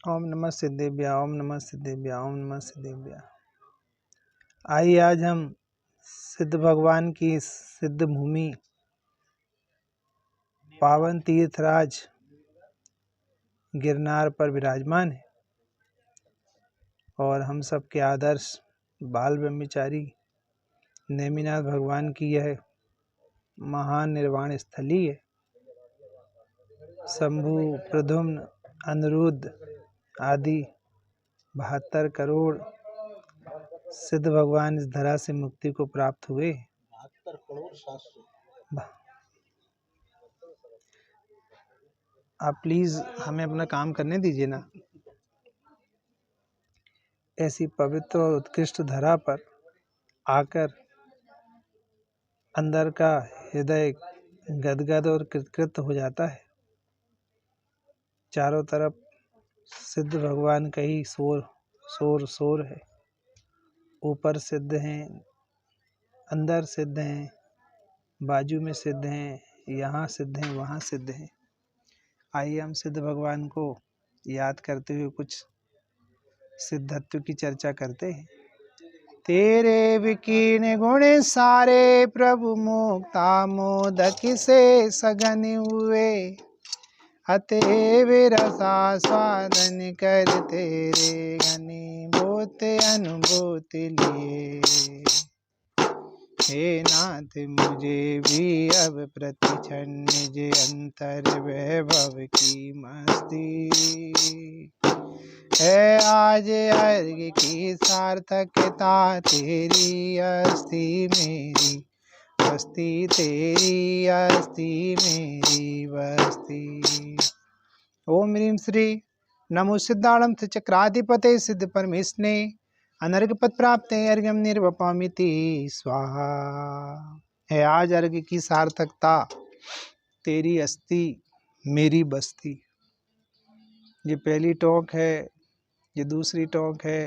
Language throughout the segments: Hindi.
ओम नमः सिद्धेभ्य ओम नमः सिद्धेभ्य ओम नमः सिद्धेभ्य। आइए आज हम सिद्ध भगवान की सिद्ध भूमि पावन तीर्थराज गिरनार पर विराजमान है और हम सब के आदर्श बाल ब्रह्मचारी नेमिनाथ भगवान की यह महान निर्वाण स्थली है। शंभु, प्रद्युम्न, अनिरुद्ध आदि 72 करोड़ सिद्ध भगवान इस धरा से मुक्ति को प्राप्त हुए। 72 करोड़ 700। आप प्लीज हमें अपना काम करने दीजिए ना। ऐसी पवित्र और उत्कृष्ट धरा पर आकर अंदर का हृदय गदगद और कृतकृत हो जाता है। चारों तरफ सिद्ध भगवान का ही शोर है। ऊपर सिद्ध हैं, अंदर सिद्ध हैं, बाजू में सिद्ध हैं, यहाँ सिद्ध हैं, वहाँ सिद्ध हैं। आइए हम सिद्ध भगवान को याद करते हुए कुछ सिद्धत्व की चर्चा करते हैं। तेरे विकीर्ण गुण सारे प्रभु मुक्ता मोदक से सघन हुए, अतएव रसा स्वादन कर तेरे घनी बोत अनुभूति लिए। हे नाथ मुझे भी अब प्रतिक्षण निज अंतर वैभव की मस्ती है। आज अर्घ की सार्थकता तेरी अस्थि मेरी बस्ती, तेरी अस्थि मेरी बस्ती। ओम ह्रीं श्री नमो सिद्धाणम चक्राधिपते सिद्ध परमेशने अनर्घ पद प्राप्त अर्घ्यम निर्वपामिति स्वाहा। है आज अर्घ की सार्थकता तेरी अस्थि मेरी बस्ती। ये पहली टोक है, ये दूसरी टोक है,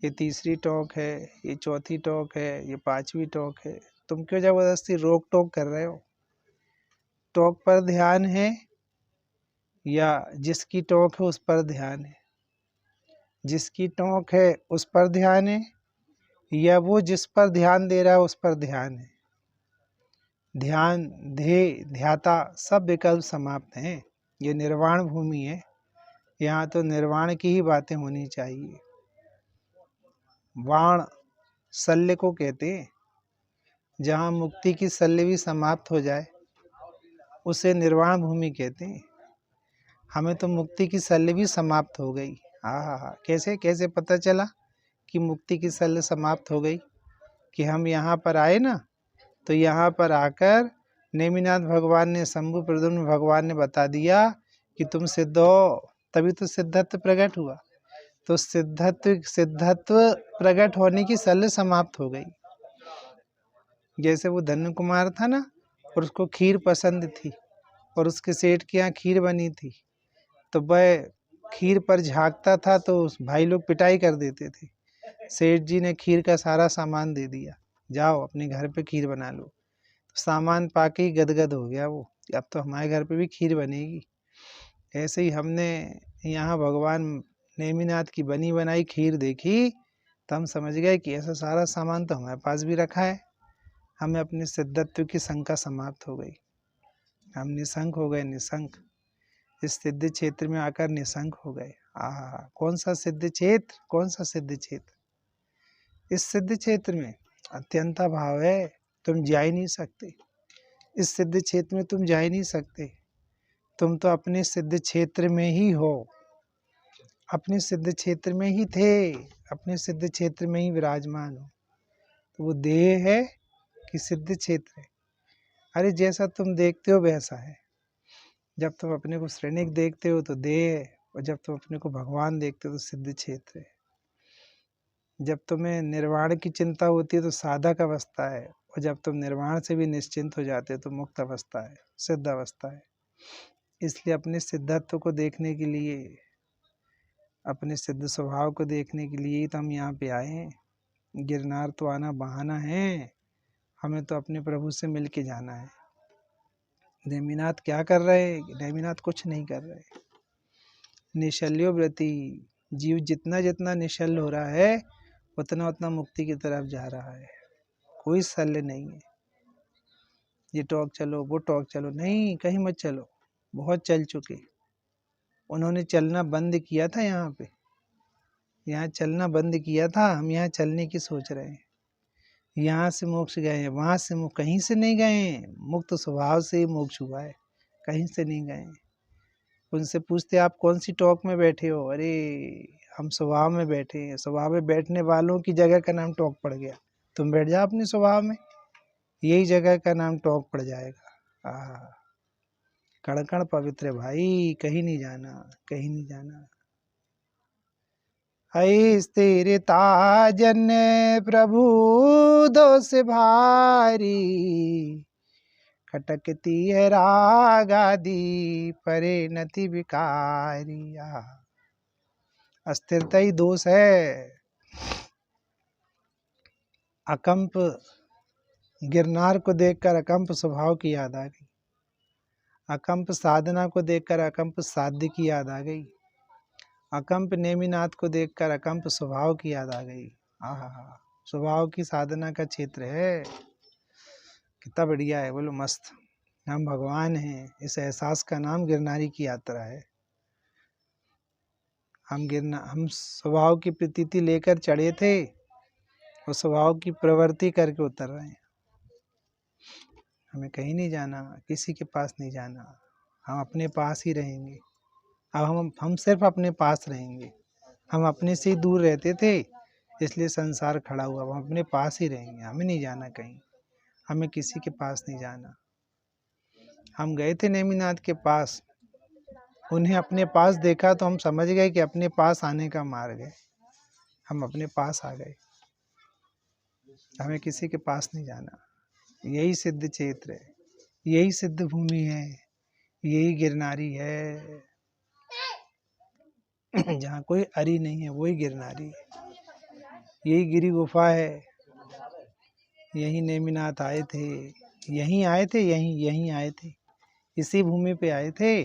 ये तीसरी टोक है, ये चौथी टोक है, ये पांचवी टोक है। तुम क्यों जबरदस्ती रोक टोक कर रहे हो? टोक पर ध्यान है या जिसकी टोक है उस पर ध्यान है? जिसकी टोक है उस पर ध्यान है या वो जिस पर ध्यान दे रहा है उस पर ध्यान है? ध्यान, ध्येय, ध्याता सब विकल्प समाप्त हैं। ये निर्वाण भूमि है, यहाँ तो निर्वाण की ही बातें होनी चाहिए। वाण शल्य को कहते हैं, जहाँ मुक्ति की शल्य भी समाप्त हो जाए उसे निर्वाण भूमि कहते हैं। हमें तो मुक्ति की शल्य भी समाप्त हो गई। हाँ, कैसे कैसे पता चला कि मुक्ति की शल्य समाप्त हो गई? कि हम यहाँ पर आए ना, तो यहाँ पर आकर नेमिनाथ भगवान ने, शंभु प्रद्युम्न भगवान ने बता दिया कि तुम सिद्ध हो, तभी तो सिद्धत्व प्रकट हुआ। तो सिद्धत्व प्रकट होने की शल्य समाप्त हो गई। जैसे वो धन्य कुमार था ना, और उसको खीर पसंद थी और उसके सेठ के यहाँ खीर बनी थी, तो वह खीर पर झांकता था तो भाई लोग पिटाई कर देते थे। सेठ जी ने खीर का सारा सामान दे दिया, जाओ अपने घर पे खीर बना लो। तो सामान पाके ही गदगद हो गया वो, अब तो हमारे घर पे भी खीर बनेगी। ऐसे ही हमने यहाँ भगवान नेमिनाथ की बनी बनाई खीर देखी तो हम समझ गए कि ऐसा सारा सामान तो हमारे पास भी रखा है। हमें अपने सिद्धत्व की शंका समाप्त हो गई, हम निशंक हो गए। निशंक, इस सिद्ध क्षेत्र में आकर निशंक हो गए। कौन सा सिद्ध क्षेत्र, कौन सा सिद्ध क्षेत्र? इस सिद्ध क्षेत्र में अत्यंता भाव है, तुम जा ही नहीं सकते। इस सिद्ध क्षेत्र में तुम जा ही नहीं सकते। तुम तो अपने सिद्ध क्षेत्र में ही हो, अपने सिद्ध क्षेत्र में ही थे, अपने सिद्ध क्षेत्र में ही विराजमान हो। तो वो देह है कि सिद्ध क्षेत्र है? अरे जैसा तुम देखते हो वैसा है। जब तुम अपने को श्रेणिक देखते हो तो देह है, और जब तुम अपने को भगवान देखते हो तो सिद्ध क्षेत्र है। जब तुम्हें निर्वाण की चिंता होती है तो साधक अवस्था है, और जब तुम निर्वाण से भी निश्चिंत हो जाते हो तो मुक्त अवस्था है, सिद्ध अवस्था है। इसलिए अपने सिद्धत्व को देखने के लिए, अपने सिद्ध स्वभाव को देखने के लिए तो हम यहाँ पे आए हैं। गिरनार तो आना बहाना है, हमें तो अपने प्रभु से मिल के जाना है। नेमिनाथ क्या कर रहे हैं? नेमिनाथ कुछ नहीं कर रहे। निशल्यो व्रति, जीव जितना जितना निशल्य हो रहा है उतना उतना मुक्ति की तरफ जा रहा है। कोई शल्य नहीं है, ये टॉक चलो वो टॉक चलो, नहीं, कहीं मत चलो, बहुत चल चुके। उन्होंने चलना बंद किया था, यहाँ चलना बंद किया था, हम यहाँ चलने की सोच रहे हैं। यहाँ से मोक्ष गए हैं, वहाँ से कहीं से नहीं गए हैं, मुक्त स्वभाव से ही मोक्ष हुआ है, कहीं से नहीं गए हैं। उनसे पूछते आप कौन सी टॉक में बैठे हो, अरे हम स्वभाव में बैठे हैं। स्वभाव में बैठने वालों की जगह का नाम टॉक पड़ गया, तुम बैठ जाओ अपने स्वभाव में, यही जगह का नाम टॉक पड़ जाएगा। कण कण पवित्र है भाई, कहीं नहीं जाना, कहीं नहीं जाना। स्थिरता जन प्रभु दोष भारी, खटकती है राग आदि परे नति विकारी। अस्थिरता ही दोष है। अकंप गिरनार को देखकर अकंप स्वभाव की याद आ गई, अकंप साधना को देखकर अकंप साध्य की याद आ गई, अकंप नेमिनाथ को देखकर अकंप स्वभाव की याद आ गई। आहा, स्वभाव की साधना का क्षेत्र है, कितना बढ़िया है, बोलो मस्त। हम भगवान हैं, इस एहसास का नाम गिरनारी की यात्रा है। हम स्वभाव की प्रतीति लेकर चढ़े थे और स्वभाव की प्रवृत्ति करके उतर रहे हैं। हमें कहीं नहीं जाना, किसी के पास नहीं जाना, हम अपने पास ही रहेंगे। अब हम सिर्फ अपने पास रहेंगे। हम अपने से ही दूर रहते थे, इसलिए संसार खड़ा हुआ। हम अपने पास ही रहेंगे, हमें नहीं जाना कहीं, हमें किसी के पास नहीं जाना। हम गए थे नेमिनाथ के पास, उन्हें अपने पास देखा तो हम समझ गए कि अपने पास आने का मार्ग है। हम अपने पास आ गए, हमें किसी के पास नहीं जाना। यही सिद्ध क्षेत्र है, यही सिद्ध भूमि है, यही गिरनारी है। जहाँ कोई अरी नहीं है वही गिरनारी है, यही गिरी गुफा है। यही नेमिनाथ आए थे, यहीं आए थे, यहीं आए थे, इसी भूमि पे आए थे,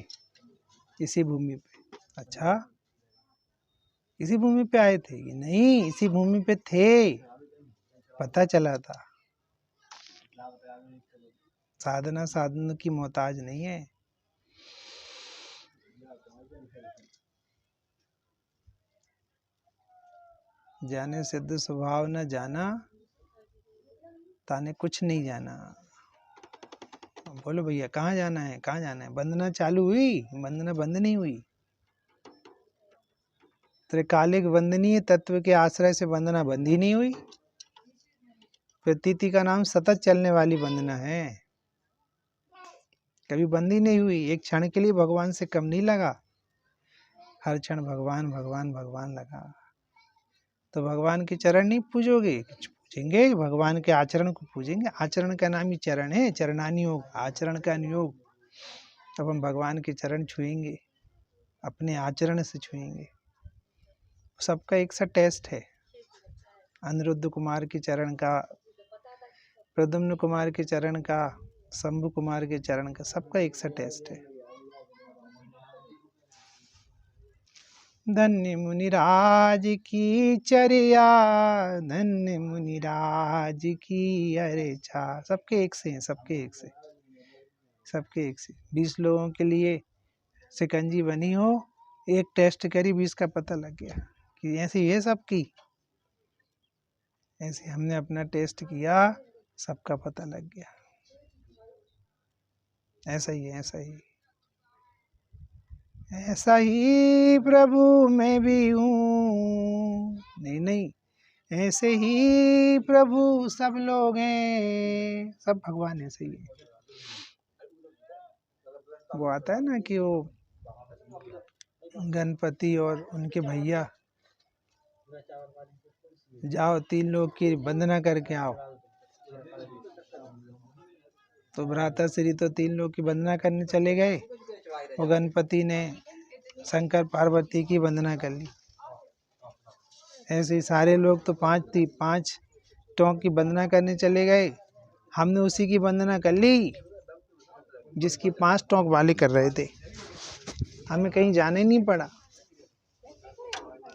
इसी भूमि पे। अच्छा, इसी भूमि पे आए थे कि नहीं, इसी भूमि पे थे, पता चला था। साधना साधन की मोहताज नहीं है। जाने सिद्ध स्वभाव न जाना, ताने कुछ नहीं जाना। बोलो भैया कहाँ जाना है, कहाँ जाना है? वंदना चालू हुई, वंदना बंद नहीं हुई। त्रिकालिक वंदनीय तत्व के आश्रय से वंदना बंद ही नहीं हुई। प्रतीति का नाम सतत चलने वाली वंदना है, कभी बंद ही नहीं हुई। एक क्षण के लिए भगवान से कम नहीं लगा, हर क्षण भगवान भगवान भगवान लगा। तो भगवान के चरण नहीं पूजोगे, पूजेंगे भगवान के आचरण को पूजेंगे। आचरण का नाम ही चरण है, चरणानुयोग, आचरण का अनुयोग। तब हम भगवान के चरण छुएंगे, अपने आचरण से छुएंगे। सबका एक सा टेस्ट है, अनिरुद्ध कुमार के चरण का, प्रद्युम्न कुमार के चरण का, शंभु कुमार के चरण का, सबका एक सा टेस्ट है। धन्य मुनिराज की चर्या, धन्य मुनिराज की अरेचा। सबके एक से हैं, सबके एक से, सबके एक से। 20 लोगों के लिए शिकंजी बनी हो, एक टेस्ट करी, 20 का पता लग गया कि ऐसे ये सबकी। ऐसे हमने अपना टेस्ट किया, सबका पता लग गया। ऐसा ही है, ऐसा ही, ऐसा ही प्रभु मैं भी हूँ। नहीं नहीं, ऐसे ही प्रभु सब लोग हैं, सब भगवान ऐसे ही है। वो आता है ना कि वो गणपति और उनके भैया, जाओ 3 लोग की वंदना करके आओ। तो भ्राता श्री तो 3 लोग की वंदना करने चले गए, और गणपति ने शंकर पार्वती की वंदना कर ली। ऐसे ही सारे लोग तो 5 टोंक की वंदना करने चले गए, हमने उसी की वंदना कर ली जिसकी 5 टोंक वाले कर रहे थे। हमें कहीं जाने नहीं पड़ा,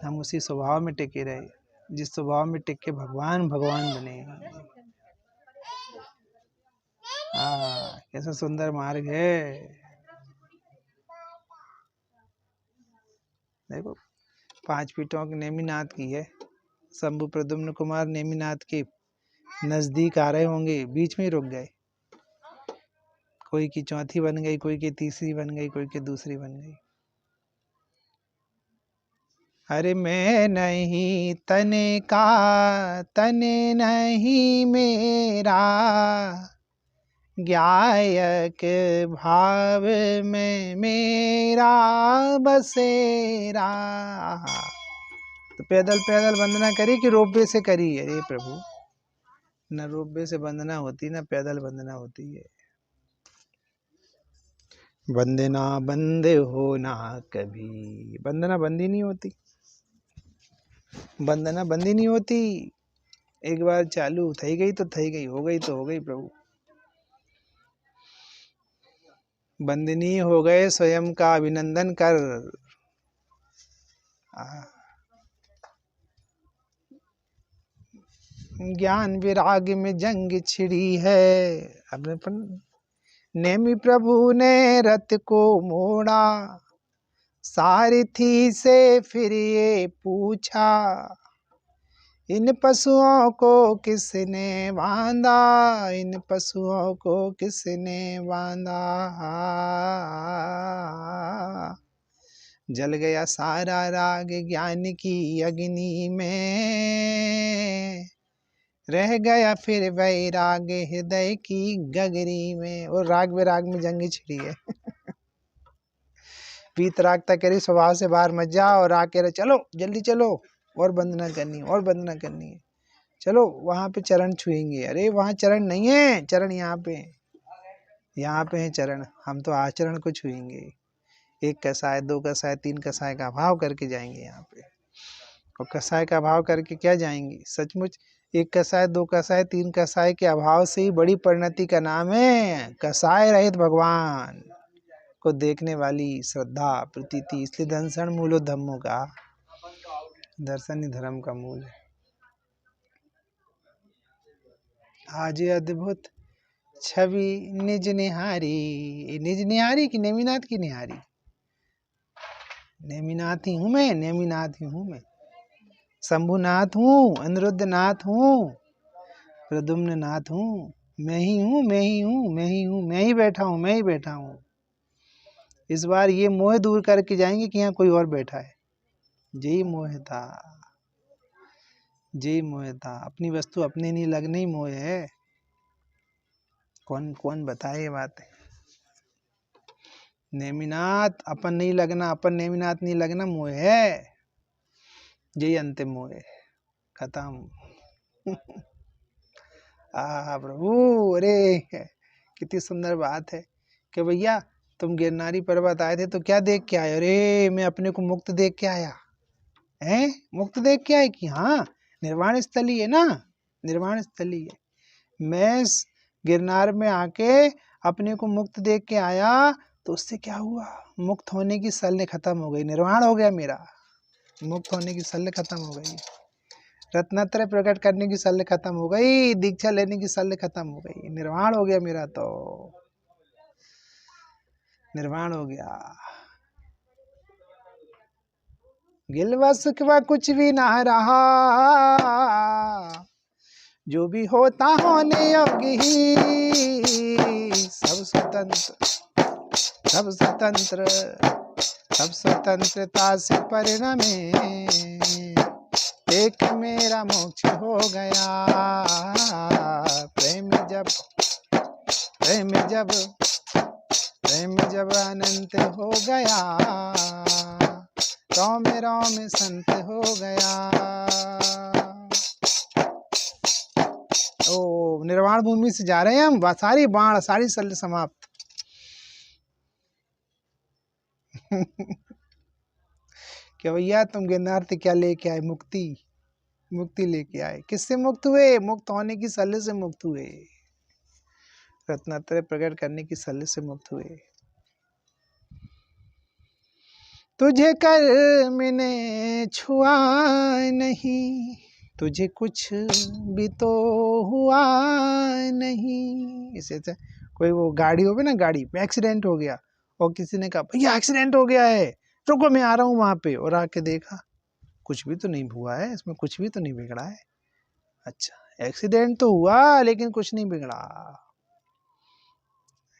हम उसी स्वभाव में टिके रहे, जिस स्वभाव में टिक के भगवान भगवान बने। कैसा सुंदर मार्ग है। देखो 5 पीठों की नेमिनाथ की है। शंभु प्रद्युम्न कुमार नेमिनाथ के नजदीक आ रहे होंगे, बीच में ही रुक गए। कोई की चौथी बन गई, कोई की तीसरी बन गई, कोई की दूसरी बन गई। अरे मैं नहीं तने का, तने नहीं मेरा, गायक भाव में मेरा बसेरा। तो पैदल पैदल वंदना करी कि रोपवे से करी? अरे प्रभु, न रोपवे से वंदना होती, न पैदल वंदना होती है। वंदना बंद हो ना कभी, वंदना बंदी नहीं होती, वंदना बंदी नहीं होती। एक बार चालू थई गई तो थई गई, हो गई तो हो गई प्रभु। वंदनीय हो गए स्वयं का अभिनंदन कर। ज्ञान विराग में जंग छिड़ी है। अपने नेमि प्रभु ने रथ को मोड़ा, सारथी से फिर ये पूछा, इन पशुओं को किसने बांधा, इन पशुओं को किसने बांधा। जल गया सारा राग ज्ञान की अग्नि में, रह गया फिर वैराग हृदय की गगरी में। और राग विराग में जंग छिड़ी है। पीत राग तक कह रही स्वभाव से बाहर मत जाओ, और राग कह रहे चलो जल्दी चलो, और वंदना करनी, और वंदना करनी है। चलो वहां पे चरण छुएंगे। अरे वहां चरण नहीं है, चरण यहाँ पे, यहाँ पे है चरण। हम तो आचरण को छुएंगे। 1 कसाय 2 कसाय 3 कसाय का भाव करके जाएंगे यहाँ पे। और कसाय का भाव करके क्या जाएंगे? सचमुच 1 कसाय 2 कसाय 3 कसाय के अभाव से ही बड़ी परिणति का नाम है कसाय रहित भगवान को देखने वाली श्रद्धा प्रतीति। इसलिए दर्शन मूलो धम्मों का, दर्शन ही धर्म का मूल है। आज अद्भुत छवि निज निहारी। निज निहारी की नेमिनाथ की निहारी? नेमिनाथ ही हूँ मैं, नेमिनाथ ही हूँ मैं। शंभुनाथ हूँ, अनिरुद्धनाथ हूँ, प्रद्युम्न नाथ हूँ। मैं ही हूँ, मैं ही हूँ, मैं ही हूँ, मैं ही बैठा हूँ, मैं ही बैठा हूँ। इस बार ये मोह दूर करके जाएंगे कि यहाँ कोई और बैठा है। जय मोह था, जय मोह था। अपनी वस्तु अपने नहीं लगने ही मोह है। कौन कौन बताए ये बात? नेमिनाथ अपन नहीं लगना, अपन नेमिनाथ नहीं लगना मोह है। यही अंतिम मोह है, खत्म। प्रभु, अरे कितनी सुंदर बात है कि भैया तुम गिरनारी पर्वत आए थे तो क्या देख के आए? अरे मैं अपने को मुक्त देख के आया। हैं? मुक्त देख के आए कि हाँ निर्वाण स्थली है ना, निर्वाण स्थली है। मैं गिरनार में आके अपने को मुक्त देख के आया, तो उससे क्या हुआ? मुक्त होने की सल्ले खत्म हो गई, निर्वाण हो गया मेरा। मुक्त होने की सल्ले खत्म हो गई, रत्नत्रय प्रकट करने की सल्ले खत्म हो गई, दीक्षा लेने की सल्ले खत्म हो गई, निर्वाण हो गया मेरा। तो निर्वाण हो गया। गिलवा सुखवा कुछ भी ना रहा, जो भी होता होने योगी ही। सब स्वतंत्र, सब स्वतंत्र, सब स्वतंत्रता से परिणमे, एक मेरा मोक्ष हो गया। प्रेम जब, प्रेम जब, प्रेम जब अनंत हो गया, रोम रोम संत हो गया। ओ निर्वाण भूमि से जा रहे हैं हम, सारी बाण सारी शल्य समाप्त। क्या भैया तुम गिरनार से क्या लेके आए? मुक्ति, मुक्ति लेके आए। किससे मुक्त हुए? मुक्त होने की सल्ले से मुक्त हुए, रत्नात्रय प्रकट करने की सल्ले से मुक्त हुए। तुझे कर्म ने छुआ नहीं, तुझे कुछ भी तो हुआ नहीं। इसे से कोई वो गाड़ी हो गई ना, गाड़ी में एक्सीडेंट हो गया और किसी ने कहा भैया एक्सीडेंट हो गया है, रुको मैं आ रहा हूँ वहाँ पे, और आके देखा कुछ भी तो नहीं हुआ है, इसमें कुछ भी तो नहीं बिगड़ा है। अच्छा, एक्सीडेंट तो हुआ लेकिन कुछ नहीं बिगड़ा।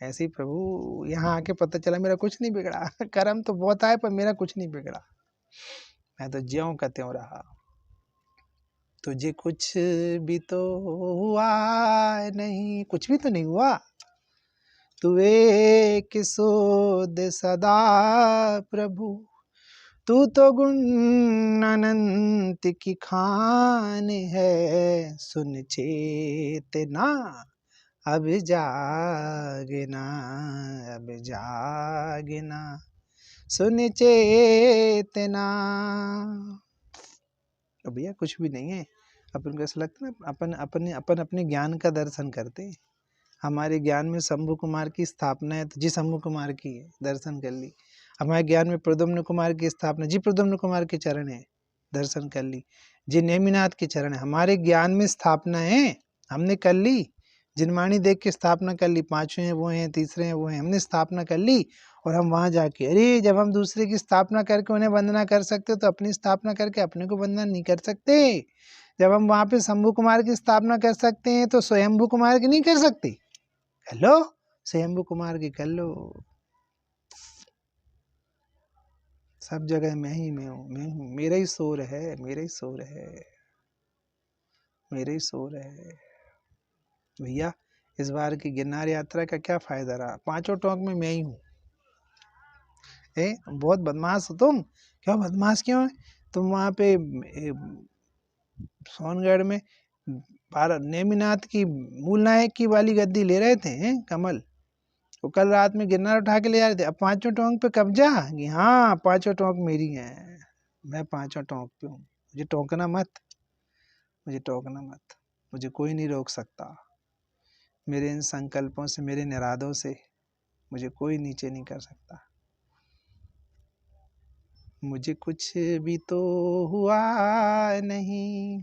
ऐसे ही प्रभु यहाँ आके पता चला मेरा कुछ नहीं बिगड़ा, कर्म तो बहुत आए पर मेरा कुछ नहीं बिगड़ा, मैं तो ज्यों का त्यों रहा। तुझे कुछ भी तो हुआ नहीं, कुछ भी तो नहीं हुआ। तू एक सुध सदा प्रभु, तू तो गुण अनंत की खान है। सुन चेतना अब जागना, अब जागना, सुन चेतना। तो भैया कुछ भी नहीं है, अपन को ऐसा लगता है ना, अपन अपने ज्ञान का दर्शन करते हैं। हमारे ज्ञान में शंभु कुमार की स्थापना है, तो जी शंभु कुमार की है, दर्शन कर ली। हमारे ज्ञान में प्रद्युम्न कुमार की स्थापना, जी प्रद्युम्न कुमार के चरण है, दर्शन कर ली। जी नेमिनाथ के चरण है, हमारे ज्ञान में स्थापना है, हमने कर ली। जिनवाणी देख के स्थापना कर ली, पांचवें हैं वो हैं, तीसरे हैं वो हैं, हमने स्थापना कर ली। और हम वहाँ जाके, अरे जब हम दूसरे की स्थापना करके उन्हें वंदना कर सकते तो अपनी स्थापना करके अपने को वंदना नहीं कर सकते। जब हम वहाँ पे शंभु कुमार की स्थापना कर सकते हैं तो स्वयंभू कुमार की नहीं कर सकते? कर लो, स्वयंभू कुमार की कर लो। सब जगह मैं ही मैं हूँ, मैं हूँ, मेरा ही शोर है, मेरा ही शोर है, मेरा ही शोर है। भैया इस बार की गिरनार यात्रा का क्या फायदा रहा? पांचों टोंक में मैं ही हूँ। बहुत बदमाश हो तुम। क्यों बदमाश क्यों है? तुम वहाँ पे सोनगढ़ में नेमिनाथ की मूल नायक की वाली गद्दी ले रहे थे, कमल। वो कल रात में गिरनार उठा के ले जा रहे थे, अब पांचों टोंक पे कब्जा कि हाँ पांचों टोंक मेरी हैं, मैं पांचों टोंक पे हूँ। मुझे टोकना मत, मुझे टोकना मत, मुझे कोई नहीं रोक सकता। मेरे इन संकल्पों से, मेरे निरादों से मुझे कोई नीचे नहीं कर सकता। मुझे कुछ भी तो हुआ नहीं।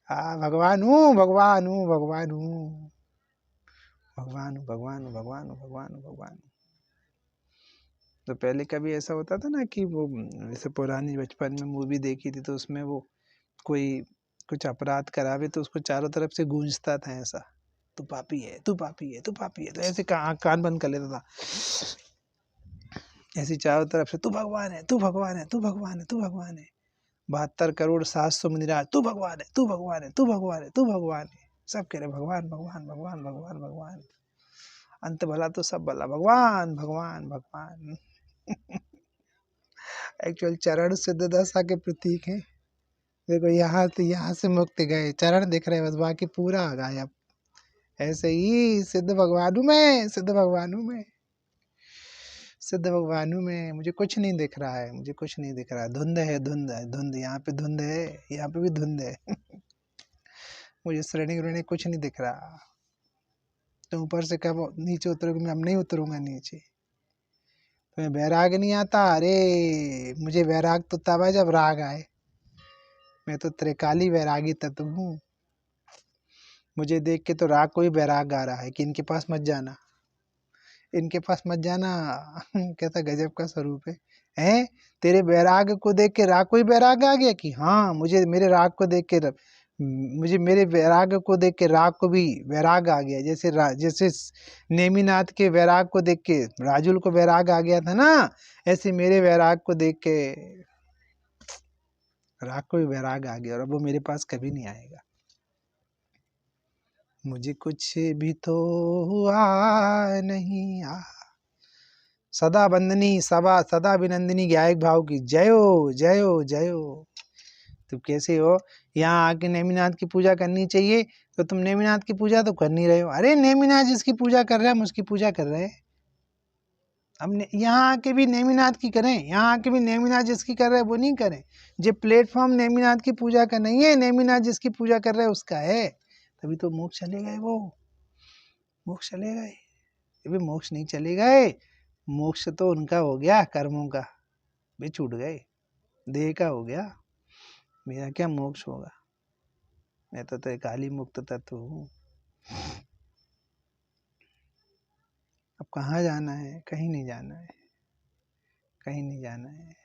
भगवान हूँ, भगवान हूँ, भगवान हूँ, भगवान हूँ, भगवान हूँ, भगवान हूँ, भगवान हूँ, भगवान हूँ। तो पहले कभी ऐसा होता था ना कि वो जैसे पुरानी बचपन में मूवी देखी थी तो उसमें वो कोई कुछ अपराध करावे तो उसको चारों तरफ से गूंजता था ऐसा, तू पापी है, तू पापी है, तू पापी है, तो ऐसे कान बंद कर लेता था, ऐसे चारों तरफ से तू भगवान है, तू भगवान है, तू भगवान है, तू भगवान है। 72,700,000 मुनिराज, तू भगवान है, तू भगवान है, तू भगवान है, तू भगवान है। सब कह रहे भगवान भगवान भगवान भगवान भगवान। अंत भला तो सब भला, भगवान भगवान भगवान। एक्चुअल चरण सिद्ध दशा के प्रतीक है। देखो यहाँ से मुक्ति गए, चरण दिख रहे बस, बाकी पूरा गायब। ऐसे ही सिद्ध भगवानों में, सिद्ध भगवानों में, सिद्ध भगवानों में मुझे कुछ नहीं दिख रहा है, मुझे कुछ नहीं दिख रहा है। धुंध है, धुंध है, धुंध, यहाँ पे धुंध है, यहाँ पे भी धुंध है। मुझे श्रेणी कुछ नहीं दिख रहा। तो ऊपर से कब नीचे उतरोगे? मैं अब नहीं उतरूंगा नीचे। तुम्हें वैराग नहीं आता? अरे मुझे वैराग तो तब है जब राग आए। मैं तो त्रिकाली वैरागी तत्व हूँ। मुझे देख के तो राग को ही वैराग आ रहा है कि इनके पास मत जाना, इनके पास मत जाना। कैसा गजब का स्वरूप है। हैं? तेरे वैराग को देख के राग को ही वैराग आ गया कि हाँ मुझे मेरे राग को देख के मुझे मेरे वैराग को देख के राग को भी वैराग आ गया। जैसे नेमिनाथ के वैराग को देख के राजुल को वैराग आ गया था ना, ऐसे मेरे वैराग को देख के राग को भी वैराग आ गया और अब वो मेरे पास कभी नहीं आएगा। मुझे कुछ भी तो हुआ नहीं। सदा बंदनी सदा विनंदिनी गायक भाव की जयो जयो जयो। तुम कैसे हो? यहाँ आके नेमिनाथ की पूजा करनी चाहिए तो तुम नेमिनाथ की पूजा तो कर नहीं रहे हो। अरे नेमिनाथ जिसकी पूजा कर रहे हैं हम उसकी पूजा कर रहे हैं। हम यहाँ आके भी नेमिनाथ की करें, यहाँ आके भी नेमिनाथ जिसकी कर रहे हैं वो नहीं करें। जो प्लेटफॉर्म नेमिनाथ की पूजा का नहीं है, नेमिनाथ जिसकी पूजा कर रहे हैं उसका है। तभी तो मोक्ष चले गए, वो मोक्ष चले गए। अभी मोक्ष नहीं चले गए, मोक्ष तो उनका हो गया, कर्मों का भी छूट गए, देह का हो गया, मेरा क्या मोक्ष होगा। मैं तो एक काली मुक्त तत्व हूँ। अब कहाँ जाना है? कहीं नहीं जाना है, कहीं नहीं जाना है।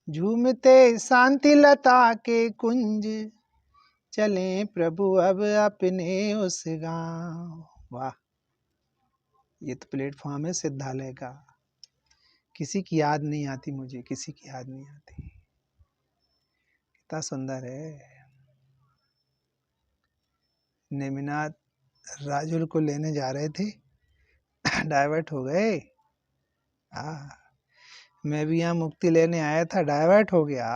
झूमते शांति लता के कुंज, चले प्रभु अब अपने उस गांव। वाह, ये तो प्लेटफॉर्म है सिद्धालय का। किसी की याद नहीं आती मुझे, किसी की याद नहीं आती। कितना सुंदर है। नेमिनाथ राजुल को लेने जा रहे थे, डाइवर्ट हो गए। मैं भी यहाँ मुक्ति लेने आया था, डाइवर्ट हो गया।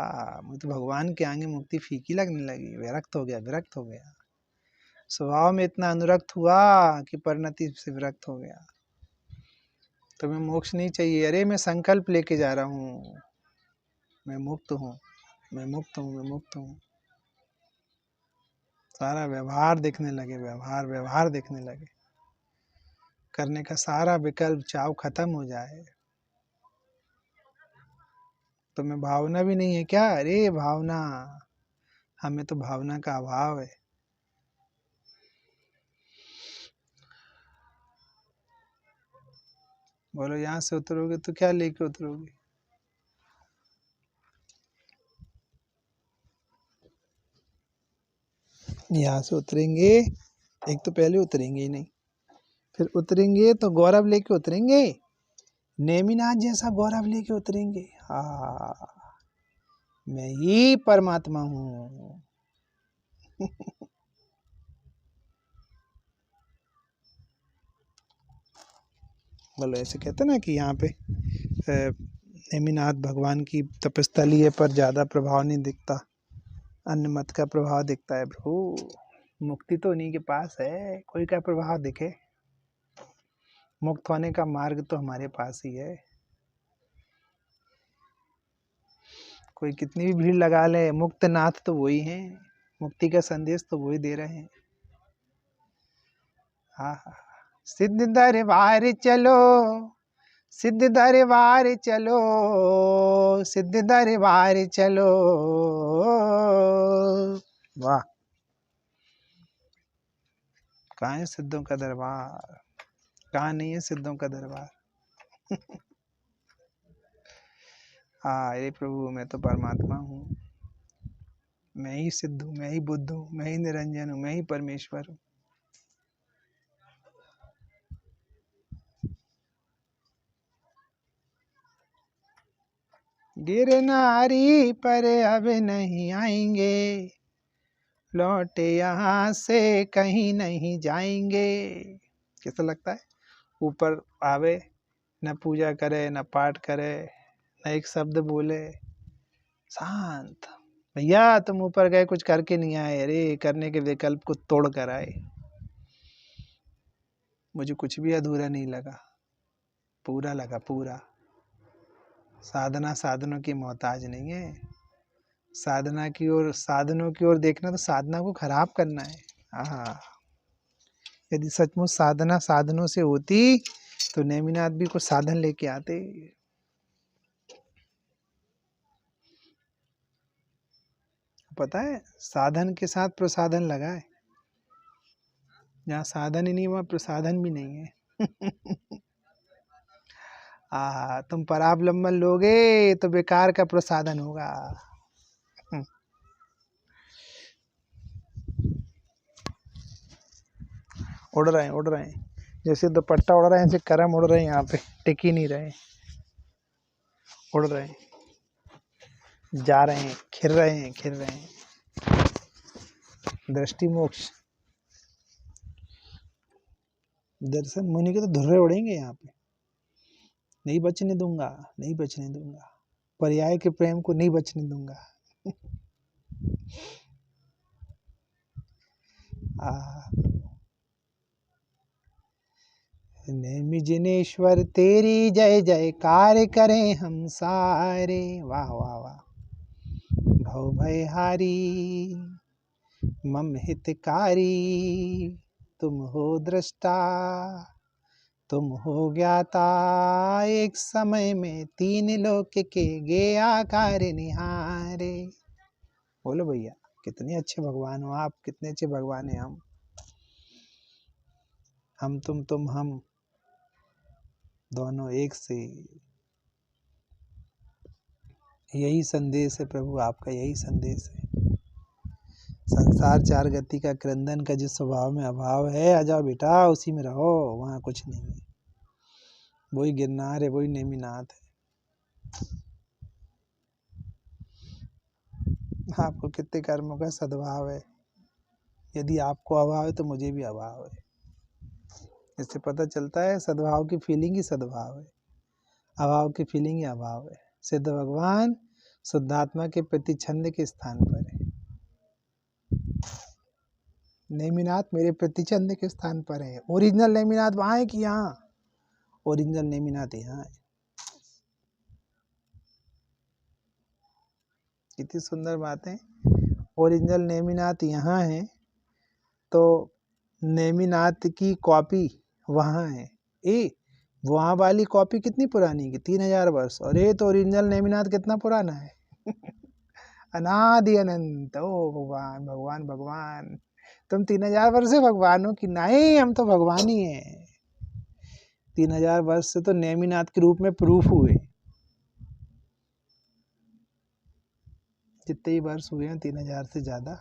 मुझे तो भगवान के आगे मुक्ति फीकी लगने लगी, विरक्त हो गया, विरक्त हो गया। स्वभाव में इतना अनुरक्त हुआ कि परिणति से विरक्त हो गया। तो मैं मोक्ष नहीं चाहिए। अरे मैं संकल्प लेके जा रहा हूँ, मैं मुक्त हूँ, मैं मुक्त हूँ, मैं मुक्त हूँ। सारा व्यवहार देखने लगे, व्यवहार व्यवहार देखने लगे, करने का सारा विकल्प चाव खत्म हो जाए। तो मैं भावना भी नहीं है क्या? अरे भावना, हमें तो भावना का अभाव है। बोलो यहाँ से उतरोगे तो क्या लेके उतरोगे? यहाँ से उतरेंगे, एक तो पहले उतरेंगे ही नहीं, फिर उतरेंगे तो गौरव लेके उतरेंगे, नेमिनाथ जैसा गौरव लेके उतरेंगे। हाँ, मैं ही परमात्मा हूँ। बोलो ऐसे कहते ना कि यहाँ पे नेमिनाथ भगवान की तपस्थली है, पर ज़्यादा प्रभाव नहीं दिखता, अन्य मत का प्रभाव दिखता है। प्रभु मुक्ति तो उन्हीं के पास है, कोई का प्रभाव दिखे? मुक्त होने का मार्ग तो हमारे पास ही है। कोई कितनी भी भीड़ लगा ले, मुक्त नाथ तो वही हैं, मुक्ति का संदेश तो वही दे रहे हैं। हाँ हाँ, सिद्ध दरबार चलो, सिद्ध दरबार चलो, सिद्ध दरबार चलो। वाह, कहाँ है सिद्धों का दरबार? कहाँ नहीं है सिद्धों का दरबार? हाँ, अरे प्रभु मैं तो परमात्मा हूँ, मैं ही सिद्ध हूँ, मैं ही बुद्ध हूँ, मैं ही निरंजन हूँ, मैं ही परमेश्वर हूँ। गिरनारी पर अब नहीं आएंगे, लौटे यहाँ से कहीं नहीं जाएंगे। कैसा लगता है? ऊपर आवे, न पूजा करे, न पाठ करे, न एक शब्द बोले, शांत। भैया तुम ऊपर गए, कुछ करके नहीं आए। अरे करने के विकल्प को तोड़ कर आए। मुझे कुछ भी अधूरा नहीं लगा, पूरा लगा, पूरा। साधना साधनों की मोहताज नहीं है। साधना की ओर, साधनों की ओर देखना तो साधना को खराब करना है। हाँ, यदि सचमुच साधना साधनों से होती तो नेमिनाथ भी कुछ साधन लेके आते। पता है, साधन के साथ प्रसाधन लगा है। जहाँ साधन ही नहीं वहाँ प्रसाधन भी नहीं है। तुम परावलंबन लोगे तो बेकार का प्रसाधन होगा। उड़ रहे हैं, उड़ रहे हैं, जैसे दुपट्टा उड़ रहे हैं, ऐसे कर्म उड़ रहे हैं, यहाँ पे टिक ही नहीं रहे, उड़ रहे हैं, जा रहे हैं, खिर रहे हैं, खिर रहे हैं। दृष्टि मोक्ष, दर्शन मुनि के तो धुर्रे उड़ेंगे यहाँ पे। नहीं बचने दूंगा, नहीं बचने दूंगा, पर्याय के प्रेम को नहीं बचने दूंगा। नेमि जिनेश्वर तेरी जय जयकार करें हम सारे। वाह वाह वाह। भव भयहारी मम हितकारी, तुम हो दृष्टा तुम हो ज्ञाता एक समय में, तीन लोक के गे आकार निहारे। बोलो भैया, कितने अच्छे भगवान हो आप, कितने अच्छे भगवान हैं हम तुम हम दोनों एक से। यही संदेश है प्रभु आपका, यही संदेश है। संसार चार गति का क्रंदन का जिस स्वभाव में अभाव है, आ जाओ बेटा उसी में रहो, वहाँ कुछ नहीं है। वही गिरनार है, वही नेमिनाथ है। आपको कितने कर्मों का सद्भाव है। यदि आपको अभाव है तो मुझे भी अभाव है। इससे पता चलता है सद्भाव की फीलिंग ही सद्भाव है, अभाव की फीलिंग ही अभाव है। सिद्ध भगवान शुद्धात्मा के प्रति छंद के स्थान पर है। नेमिनाथ मेरे प्रति छंद के स्थान पर है। ओरिजिनल नेमिनाथ वहाँ है कि यहाँ? ओरिजिनल नेमिनाथ यहाँ है। कितनी सुंदर बात है। ओरिजिनल नेमिनाथ यहाँ है तो नेमिनाथ की कॉपी वहाँ है। वहाँ वाली कॉपी कितनी पुरानी है? 3000 वर्ष। और ये तो ओरिजिनल नेमिनाथ कितना पुराना है? अनादि अनंत। ओ भगवान भगवान भगवान, तुम 3000 वर्ष से भगवान हो कि नहीं? हम तो भगवान ही हैं। 3000 वर्ष से तो नेमिनाथ के रूप में प्रूफ हुए। जितने ही वर्ष हुए हैं 3000 से ज्यादा।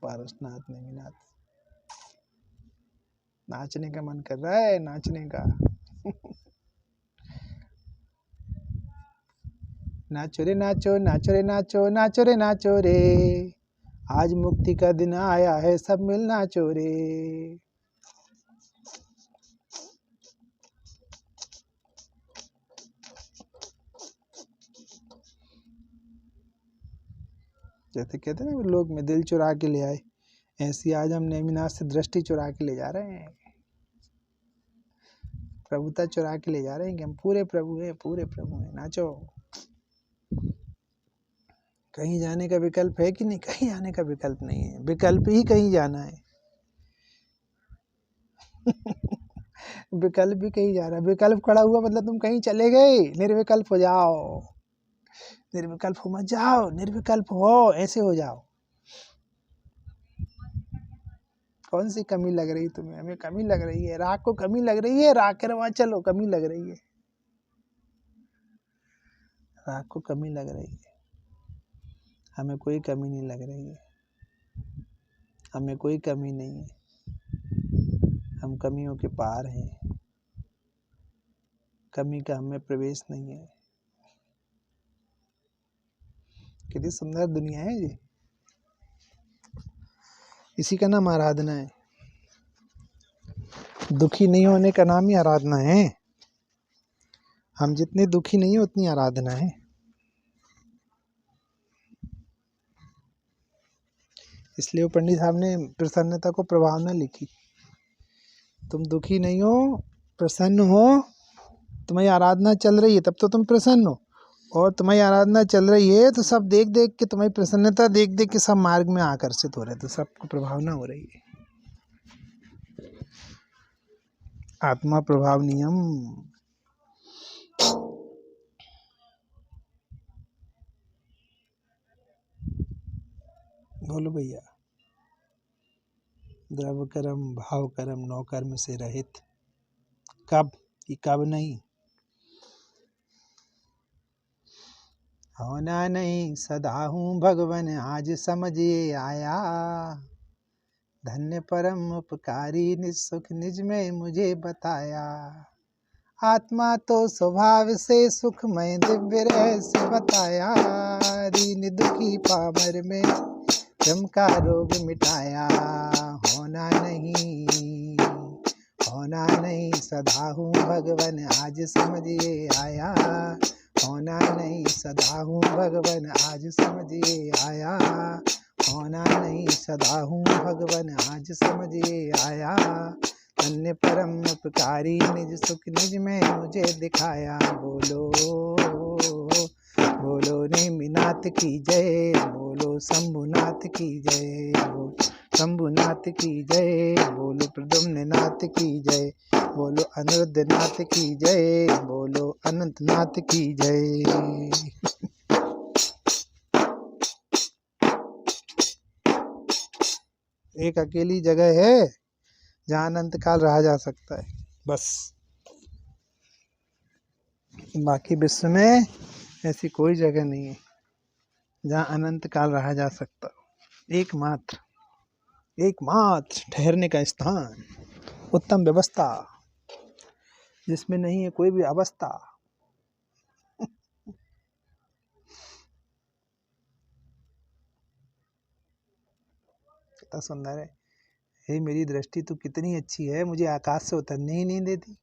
पारसनाथ नेमिनाथ। नाचने का मन कर रहा है, नाचने का। नाचो रे नाचो, नाचो रे नाचो, नाचो रे नाचो रे, आज मुक्ति का दिन आया है, सब मिल नाचो रे। जैसे कहते हैं ना लोग, में दिल चुरा के ले आए, ऐसी आज हम नेमिनाथ से दृष्टि चुरा के ले जा रहे हैं। प्रभुता चुरा के ले जा रहे हैं कि हम पूरे प्रभु हैं, पूरे प्रभु हैं। नाचो। कहीं जाने का विकल्प है कि नहीं? कहीं जाने का विकल्प नहीं है, विकल्प ही कहीं जाना है। विकल्प भी कहीं जा रहा है। विकल्प खड़ा हुआ मतलब तुम कहीं चले गए। निर्विकल्प हो जाओ, निर्विकल्प हो मत जाओ, निर्विकल्प हो, ऐसे हो जाओ। कौन सी कमी लग रही तुम्हें? हमें कमी लग रही है, राग को कमी लग रही है, राग के रवा चलो, कमी लग रही है, राग को कमी लग रही है। हमें कोई कमी नहीं लग रही है, हमें कोई कमी नहीं है। हम कमियों के पार हैं, कमी का हमें प्रवेश नहीं है। कितनी सुंदर दुनिया है जी। इसी का नाम आराधना है। दुखी नहीं होने का नाम ही आराधना है। हम जितने दुखी नहीं हो उतनी आराधना है। इसलिए वो पंडित साहब ने प्रसन्नता को प्रभावना लिखी। तुम दुखी नहीं हो, प्रसन्न हो, तुम्हारी आराधना चल रही है तब तो तुम प्रसन्न हो, और तुम्हारी आराधना चल रही है तो सब देख देख के, तुम्हारी प्रसन्नता देख देख के सब मार्ग में आकर्षित हो रहे, तो सबको प्रभावना हो रही है। आत्मा प्रभाव नियम। बोलो भैया। द्रव्य कर्म, भाव कर्म, नौ कर्म से रहित। कब? ये कब नहीं, होना नहीं सदा हूँ भगवन, आज समझिए आया। धन्य परम उपकारी, निज सुख निज में मुझे बताया। आत्मा तो स्वभाव से सुखमय, दिव्य रहस्य बताया। दीन दुखी पामर में जम का रोग मिटाया। होना नहीं सदा हूँ भगवन, आज समझिए आया। होना नहीं सदा हूँ भगवन, आज समझिए आया। होना नहीं सदा हूँ भगवन, आज समझिए आया। अन्य परम उपकारी, निज सुख निज में मुझे दिखाया। बोलो बोलो नेमिनाथ की जय, बोलो शंभुनाथ की जय, शंभुनाथ की जय, बोलो प्रद्युम्ननाथ की जय, बोलो अनिरुद्धनाथ की जय, बोलो अनंतनाथ की जय। एक अकेली जगह है जहाँ अनंत काल रहा जा सकता है, बस। बाकी विश्व में ऐसी कोई जगह नहीं है जहाँ अनंत काल रहा जा सकता। एकमात्र ठहरने का स्थान, उत्तम व्यवस्था, जिसमें नहीं है कोई भी अवस्था। कितना सुंदर है। हे मेरी दृष्टि तो कितनी अच्छी है, मुझे आकाश से उतरने ही नहीं देती।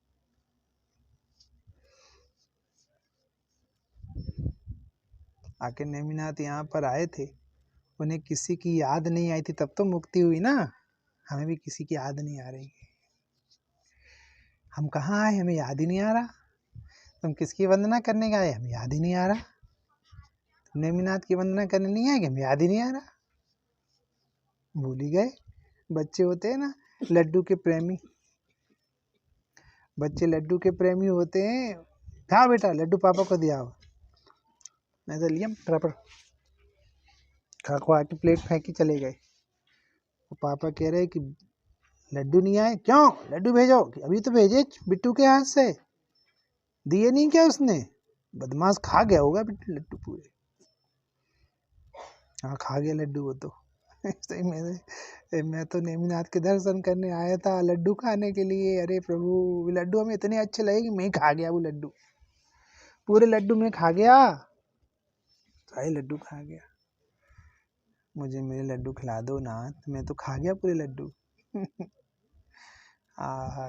आके नेमिनाथ यहाँ पर आए थे, उन्हें किसी की याद नहीं आई थी, तब तो मुक्ति हुई ना। हमें भी किसी की याद नहीं आ रही है। हम कहाँ आए, हमें याद ही नहीं आ रहा। तुम किसकी वंदना करने गए, हमें याद ही नहीं आ रहा। नेमिनाथ की वंदना करने नहीं आए, हमें याद ही नहीं आ रहा। भूल ही गए। बच्चे होते हैं ना लड्डू के प्रेमी, बच्चे लड्डू के प्रेमी होते हैं। खा बेटा लड्डू, पापा को दिया हो, नहीं तो लिया बराबर खा खवा के प्लेट फेंकी चले गए। तो पापा कह रहे कि लड्डू नहीं आए, क्यों लड्डू भेजो, अभी तो भेजे बिट्टू के हाथ से, दिए नहीं क्या उसने, बदमाश खा गया होगा लड्डू पूरे। हाँ खा गया लड्डू वो तो। सही मैं तो नेमिनाथ के दर्शन करने आया था लड्डू खाने के लिए। अरे प्रभु, लड्डू हमें इतने अच्छे लगे कि मैं खा गया वो लड्डू, पूरे लड्डू में खा गया, सारे लड्डू खा गया। मुझे मेरे लड्डू खिला दो नाथ, मैं तो खा गया पूरे लड्डू।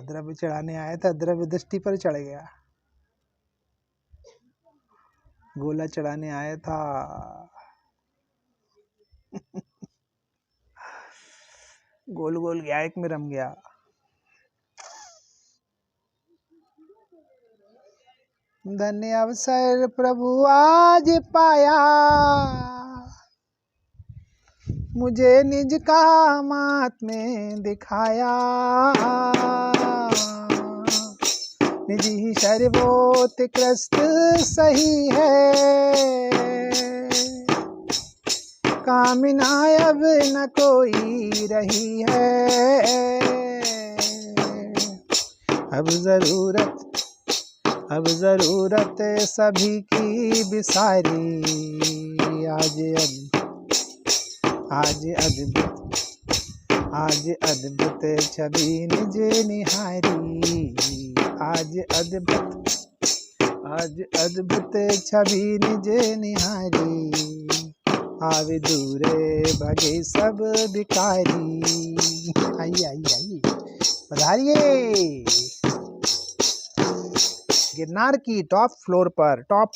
द्रव्य चढ़ाने आया था, द्रव्य दृष्टि पर चढ़ गया। गोला चढ़ाने आया था, गोल गोल गया, एक में रम गया। धन्य अवसर प्रभु आज पाया, मुझे निज का महात्म्य दिखाया। निज ही सर्वोत्कृष्ट सही है, कामना अब न कोई रही है। अब जरूरत सभी की बिसारी, आज अद्भुत छवि निज निहारी। आज अद्भुत छवि निज निहारी, आवे दूरे भगे सब भिखारी। आई पधारिए गिरनार की टॉप फ्लोर पर, टॉप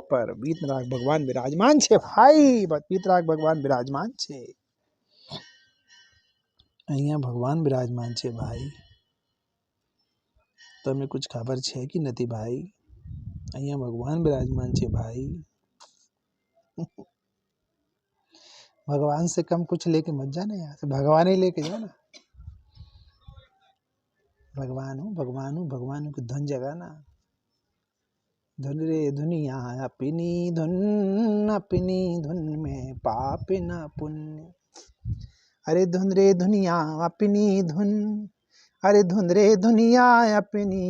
पर वीतराग भगवान विराजमान छे भाई, वीतराग भगवान विराजमान छे। અહીંયા ભગવાન વિરાજમાન છે ભાઈ, તમે कुछ ખબર છે કે નથી ભાઈ? અહીંયા ભગવાન विराजमान છે भाई। भगवान से कम कुछ लेके मत जाना यहाँ से, भगवान ही लेके जाओ ना। भगवान की धुन जगाना। धुन रे दुनिया अपनी धुन में पाप न पुण्य। अरे धुन रे दुनिया अपनी धुन, अरे धुन रे दुनिया अपनी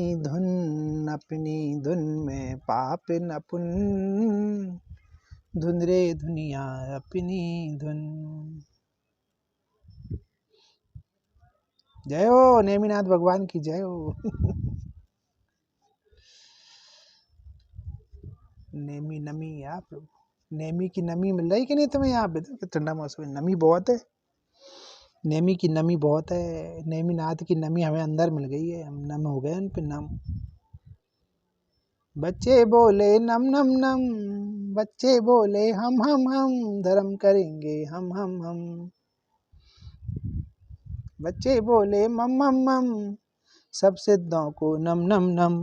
धुन में पाप न पुण्य। धुन रे दुनिया अपनी धुन। जय हो नेमिनाथ भगवान की जय हो। नेमी नमी आप नेमी की नमी मिल रही कि नहीं तुम्हें यहाँ पे? ठंडा मौसम में नमी बहुत है, नेमी की नमी बहुत है। नेमिनाथ की नमी हमें अंदर मिल गई है, हम नम हो गए उन पे नम। बच्चे बोले नम नम नम, बच्चे बोले हम धर्म करेंगे हम। बच्चे बोले मम सब सिद्धों को नम नम नम।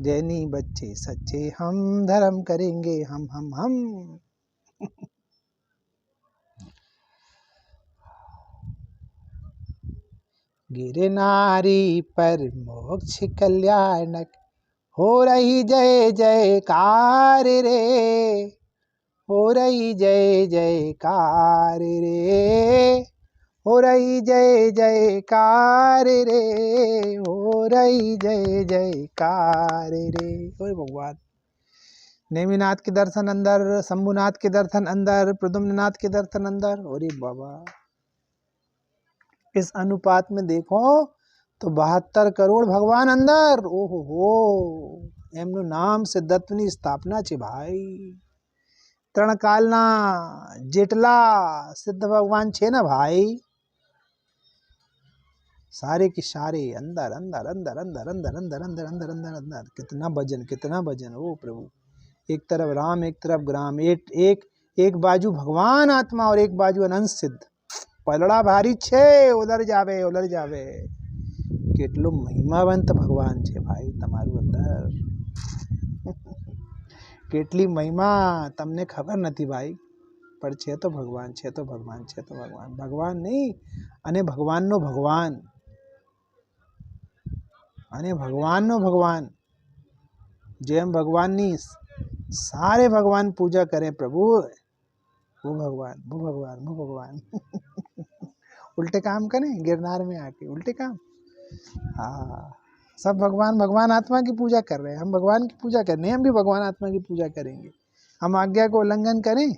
जैनी बच्चे सच्चे हम धर्म करेंगे हम। गिरनारी पर मोक्ष कल्याणक हो रही जय जयकार रे, हो रही जय जयकार रे, हो रही जय जयकार रे, हो रही जय जयकार रे। ओए भगवान, नेमिनाथ के दर्शन अंदर, शंभुनाथ के दर्शन अंदर, प्रद्युम्ननाथ के दर्शन अंदर। अरे बाबा, इस अनुपात में देखो तो 72 करोड़ भगवान अंदर। ओहो हो, एमनु नाम सिद्धत्वनी स्थापना छे भाई। त्रणकालना जेटला सिद्ध भगवान छे ना भाई, सारे के सारे अंदर अंदर अंदर अंदर अंदर अंदर अंदर अंदर अंदर अंदर। कितना भजन, कितना भजन। ओ प्रभु, एक तरफ राम, एक तरफ ग्राम, एक बाजू भगवान आत्मा और एक बाजू अनंत सिद्ध। पलड़ा भारी छे, उधर जावे उधर जावे। કેટલું મહિમાવંત ભગવાન છે ભાઈ તમારું અંદર, કેટલી મહિમા તમને ખબર નથી ભાઈ, પણ છે તો ભગવાન, છે તો ભગવાન, છે તો ભગવાન, ભગવાન નહીં અને ભગવાનનો ભગવાન, અને ભગવાનનો ભગવાન, જેમ ભગવાનની सारे भगवान पूजा करें प्रभु, वो भगवान, वो भगवान, वो भगवान। उल्टे काम करें गिरनार में आके, उल्टे काम। हाँ, सब भगवान भगवान आत्मा की पूजा कर रहे हैं, हम भगवान की पूजा कर रहे हैं, हम भी भगवान आत्मा की पूजा करेंगे। हम आज्ञा को उल्लंघन करें,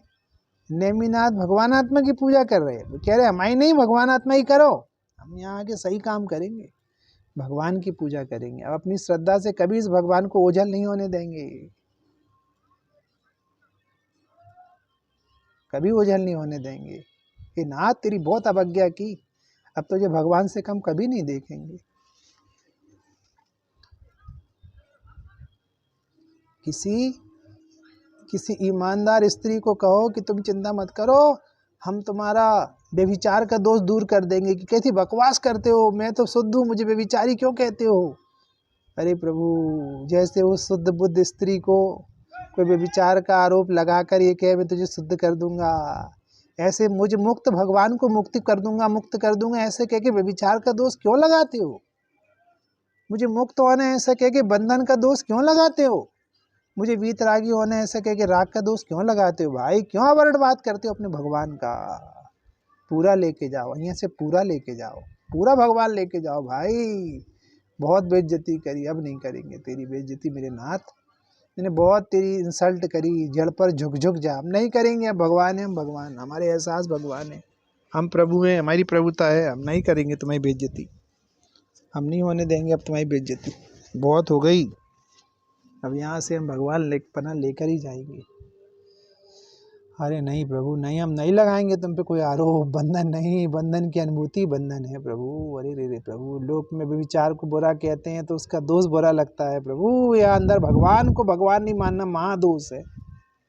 नेमिनाथ भगवान आत्मा की पूजा कर रहे हैं, वो कह रहे हैं हमारी नहीं, भगवान आत्मा ही करो। हम यहाँ आके सही काम करेंगे, भगवान की पूजा करेंगे। अब अपनी श्रद्धा से कभी इस भगवान को ओझल नहीं होने देंगे, कभी ओझल नहीं होने देंगे कि नाथ तेरी बहुत अवज्ञा की, अब तुझे भगवान से कम कभी नहीं देखेंगे। किसी ईमानदार स्त्री को कहो कि तुम चिंता मत करो, हम तुम्हारा व्यभिचार का दोष दूर कर देंगे, कि कैसी बकवास करते हो, मैं तो शुद्ध हूँ, मुझे व्यभिचारी क्यों कहते हो। अरे प्रभु, जैसे उस शुद्ध बुद्ध स्त्री को कोई व्यभिचार का आरोप लगाकर ये कहे मैं तुझे शुद्ध कर दूंगा, ऐसे मुझे मुक्त भगवान को मुक्ति कर दूंगा, मुक्त कर दूंगा, ऐसे कह के व्यभिचार का दोष क्यों लगाते हो। मुझे मुक्त होना है ऐसा कह के बंधन का दोष क्यों लगाते हो। मुझे वीतरागी होना है ऐसा कह के राग का दोष क्यों लगाते हो। भाई क्यों अवर्णवाद करते हो अपने भगवान का। पूरा लेके जाओ, यहाँ से पूरा लेके जाओ, पूरा भगवान लेके जाओ भाई। बहुत बेइज्जती करी, अब नहीं करेंगे तेरी बेइज्जती मेरे नाथ, मैंने बहुत तेरी इंसल्ट करी, जड़ पर झुक झुक जा, हम नहीं करेंगे। हम भगवान हैं, हम भगवान, हमारे एहसास भगवान है, हम प्रभु हैं, हमारी प्रभुता है, हम नहीं करेंगे तुम्हारी बेइज्जती, हम नहीं होने देंगे अब तुम्हारी बेइज्जती, बहुत हो गई। अब यहाँ से हम भगवान पना लेकर ही जाएंगे। अरे नहीं प्रभु नहीं, हम नहीं लगाएंगे तुम पे कोई आरोप, बंधन नहीं, बंधन की अनुभूति बंधन है प्रभु। अरे रे रे प्रभु, लोक में विचार को बुरा कहते हैं तो उसका दोष बुरा लगता है प्रभु, यहाँ अंदर भगवान को भगवान नहीं मानना महादोष है,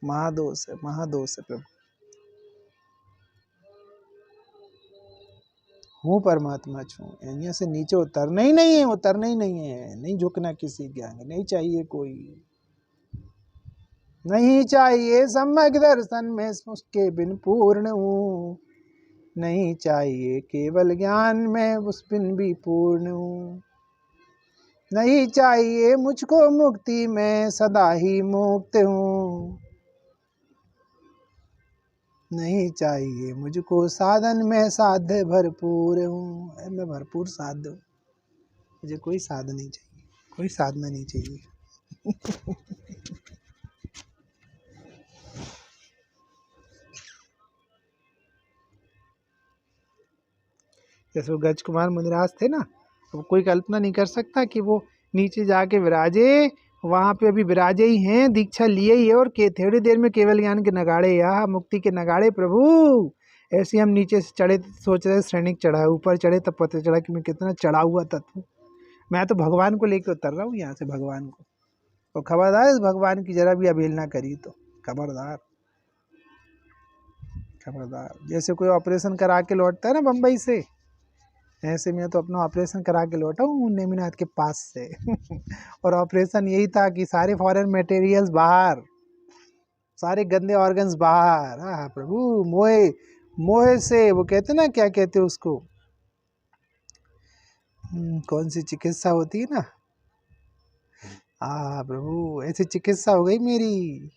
महादोष है, महादोष है प्रभु। हूँ परमात्मा छू, यहाँ से नीचे उतरना ही नहीं है, उतरना ही नहीं है, नहीं झुकना किसी के आगे, नहीं चाहिए कोई, नहीं चाहिए सम्यक दर्शन में उसके बिन पूर्ण हूँ, नहीं चाहिए केवल ज्ञान में उस बिन भी पूर्ण हूँ, नहीं चाहिए मुझको मुक्ति में सदा ही मुक्त हूँ, नहीं चाहिए मुझको साधन में साध्य भरपूर हूँ। मैं भरपूर साध्य हूँ, मुझे कोई साधन नहीं चाहिए, कोई साधना नहीं चाहिए। जैसे वो गज कुमार मुनिराज थे ना, वो कोई कल्पना नहीं कर सकता कि वो नीचे जाके विराजे, वहाँ पे अभी विराजे ही हैं, दीक्षा लिए ही है, और थोड़ी देर में केवल ज्ञान के नगाड़े, या मुक्ति के नगाड़े प्रभु। ऐसे हम नीचे से चढ़े, सोच रहे श्रेणिक चढ़ा, ऊपर चढ़े तब पता चला कि मैं कितना चढ़ा हुआ तत्व। मैं तो भगवान को लेकर उतर रहा हूँ यहाँ से, भगवान को। तो खबरदार इस भगवान की जरा भी अवहेलना करी तो खबरदार, खबरदार। जैसे कोई ऑपरेशन करा के लौटता है ना बम्बई से, ऐसे मैं तो अपना ऑपरेशन करा के लौटा हूँ नेमिनाथ के पास से। और ऑपरेशन यही था कि सारे फॉरेन मटेरियल्स बाहर, सारे गंदे ऑर्गन्स बाहर। हाँ प्रभु, मोहे मोहे से, वो कहते ना क्या कहते उसको, कौन सी चिकित्सा होती है ना, प्रभु ऐसी चिकित्सा हो गई मेरी,